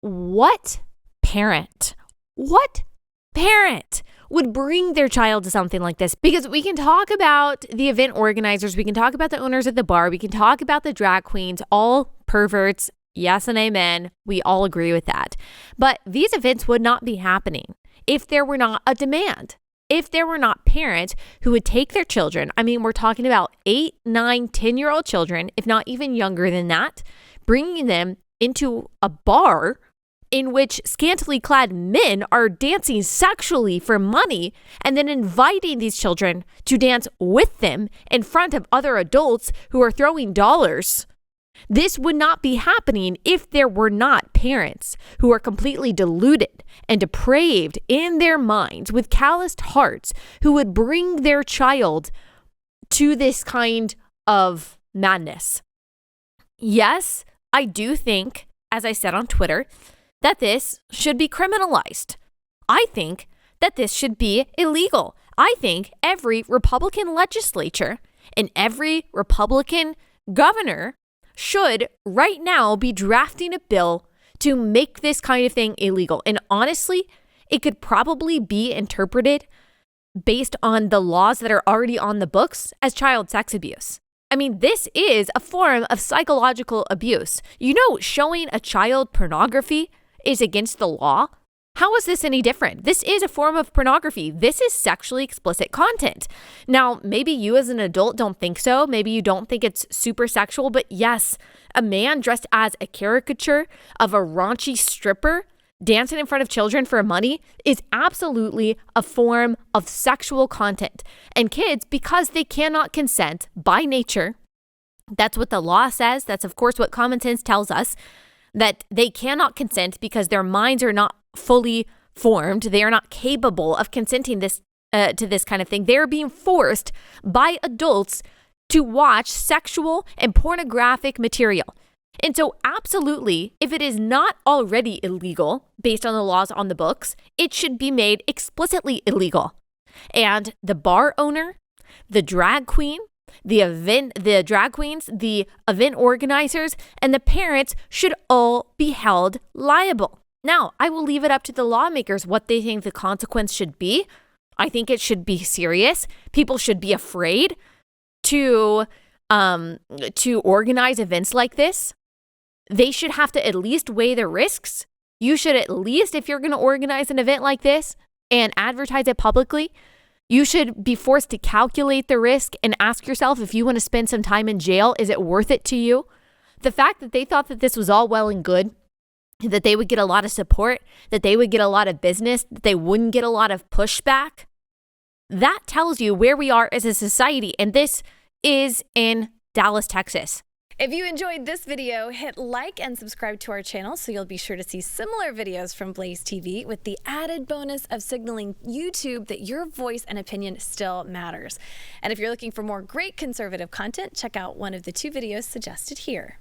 what parent would bring their child to something like this? Because we can talk about the event organizers, we can talk about the owners at the bar, we can talk about the drag queens, all perverts. Yes and amen. We all agree with that. But these events would not be happening if there were not a demand. If there were not parents who would take their children, I mean, we're talking about 8, 9, 10-year-old children, if not even younger than that, bringing them into a bar in which scantily clad men are dancing sexually for money and then inviting these children to dance with them in front of other adults who are throwing dollars. This would not be happening if there were not parents who are completely deluded and depraved in their minds with calloused hearts who would bring their child to this kind of madness. Yes, I do think, as I said on Twitter, that this should be criminalized. I think that this should be illegal. I think every Republican legislature and every Republican governor should right now be drafting a bill to make this kind of thing illegal. And honestly, it could probably be interpreted based on the laws that are already on the books as child sex abuse. I mean, this is a form of psychological abuse. You know, showing a child pornography is against the law. How is this any different? This is a form of pornography. This is sexually explicit content. Now, maybe you as an adult don't think so. Maybe you don't think it's super sexual, but yes, a man dressed as a caricature of a raunchy stripper dancing in front of children for money is absolutely a form of sexual content. And kids, because they cannot consent by nature, that's what the law says. That's, of course, what common sense tells us, that they cannot consent because their minds are not fully formed. They are not capable of consenting to this kind of thing. They're being forced by adults to watch sexual and pornographic material. And so absolutely, if it is not already illegal based on the laws on the books, it should be made explicitly illegal. And the bar owner, the drag queen, the drag queens, the event organizers, and the parents should all be held liable. Now, I will leave it up to the lawmakers what they think the consequence should be. I think it should be serious. People should be afraid to organize events like this. They should have to at least weigh the risks. You should at least, if you're going to organize an event like this and advertise it publicly, you should be forced to calculate the risk and ask yourself, if you want to spend some time in jail, is it worth it to you? The fact that they thought that this was all well and good, that they would get a lot of support, that they would get a lot of business, that they wouldn't get a lot of pushback, that tells you where we are as a society. And this is in Dallas, Texas. If you enjoyed this video, hit like and subscribe to our channel so you'll be sure to see similar videos from BlazeTV with the added bonus of signaling YouTube that your voice and opinion still matters. And if you're looking for more great conservative content, check out one of the 2 videos suggested here.